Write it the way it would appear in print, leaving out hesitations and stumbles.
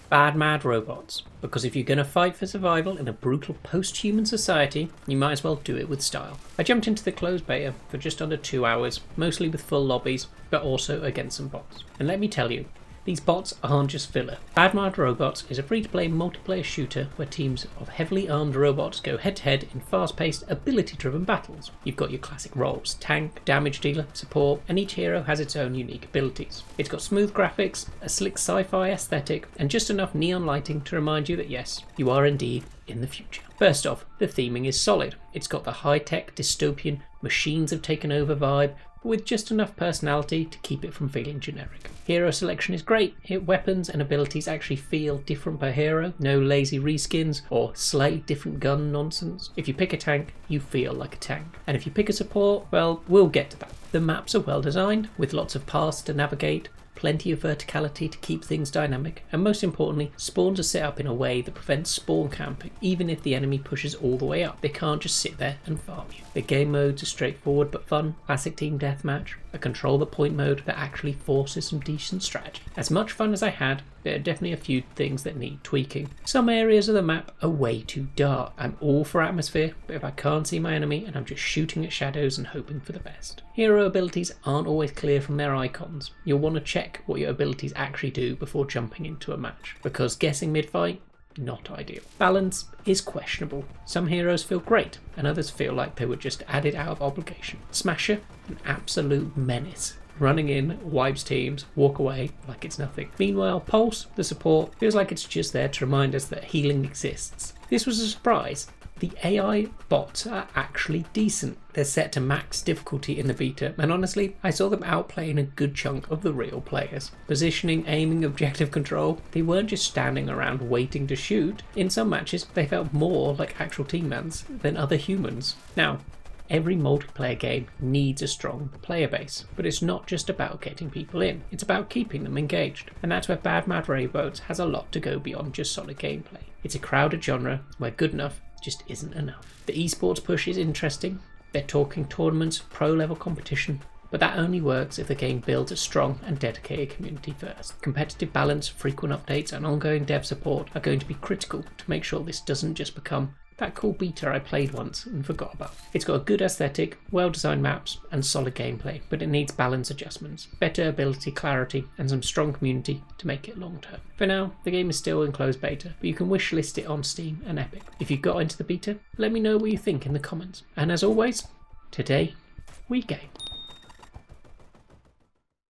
Bad Mad Robots, because if you're going to fight for survival in a brutal post-human society, you might as well do it with style. I jumped into the closed beta for just under 2 hours, mostly with full lobbies, but also against some bots. And let me tell you, these bots aren't just filler. Bad Mad Robots is a free-to-play multiplayer shooter where teams of heavily armed robots go head-to-head in fast-paced, ability-driven battles. You've got your classic roles: tank, damage dealer, support, and each hero has its own unique abilities. It's got smooth graphics, a slick sci-fi aesthetic, and just enough neon lighting to remind you that yes, you are indeed in the future. First off, the theming is solid. It's got the high-tech, dystopian, machines have taken over vibe, but with just enough personality to keep it from feeling generic. Hero selection is great. Weapons and abilities actually feel different per hero, no lazy reskins or slightly different gun nonsense. If you pick a tank, you feel like a tank. And if you pick a support, well, we'll get to that. The maps are well designed, with lots of paths to navigate, plenty of verticality to keep things dynamic, and most importantly, spawns are set up in a way that prevents spawn camping. Even if the enemy pushes all the way up, they can't just sit there and farm you. The game modes are straightforward but fun: classic team deathmatch, a control the point mode that actually forces some decent strategy. As much fun as I had, there are definitely a few things that need tweaking. Some areas of the map are way too dark. I'm all for atmosphere, but if I can't see my enemy and I'm just shooting at shadows and hoping for the best. Hero abilities aren't always clear from their icons. You'll want to check what your abilities actually do before jumping into a match, because guessing mid-fight, not ideal. Balance is questionable. Some heroes feel great, and others feel like they were just added out of obligation. Smasher, an absolute menace. Running in, wipes teams, walk away like it's nothing. Meanwhile, Pulse, the support, feels like it's just there to remind us that healing exists. This was a surprise. The AI bots are actually decent. They're set to max difficulty in the beta, and honestly, I saw them outplaying a good chunk of the real players. Positioning, aiming, objective control, they weren't just standing around waiting to shoot. In some matches, they felt more like actual teammates than other humans. Now, every multiplayer game needs a strong player base, but it's not just about getting people in, it's about keeping them engaged. And that's where Bad Mad Robots has a lot to go beyond just solid gameplay. It's a crowded genre where good enough just isn't enough. The esports push is interesting. They're talking tournaments, pro level competition, but that only works if the game builds a strong and dedicated community first. Competitive balance, frequent updates, and ongoing dev support are going to be critical to make sure this doesn't just become that cool beta I played once and forgot about. It's got a good aesthetic, well-designed maps, and solid gameplay, but it needs balance adjustments, better ability clarity, and some strong community to make it long-term. For now, the game is still in closed beta, but you can wishlist it on Steam and Epic. If you got into the beta, let me know what you think in the comments. And as always, today we game.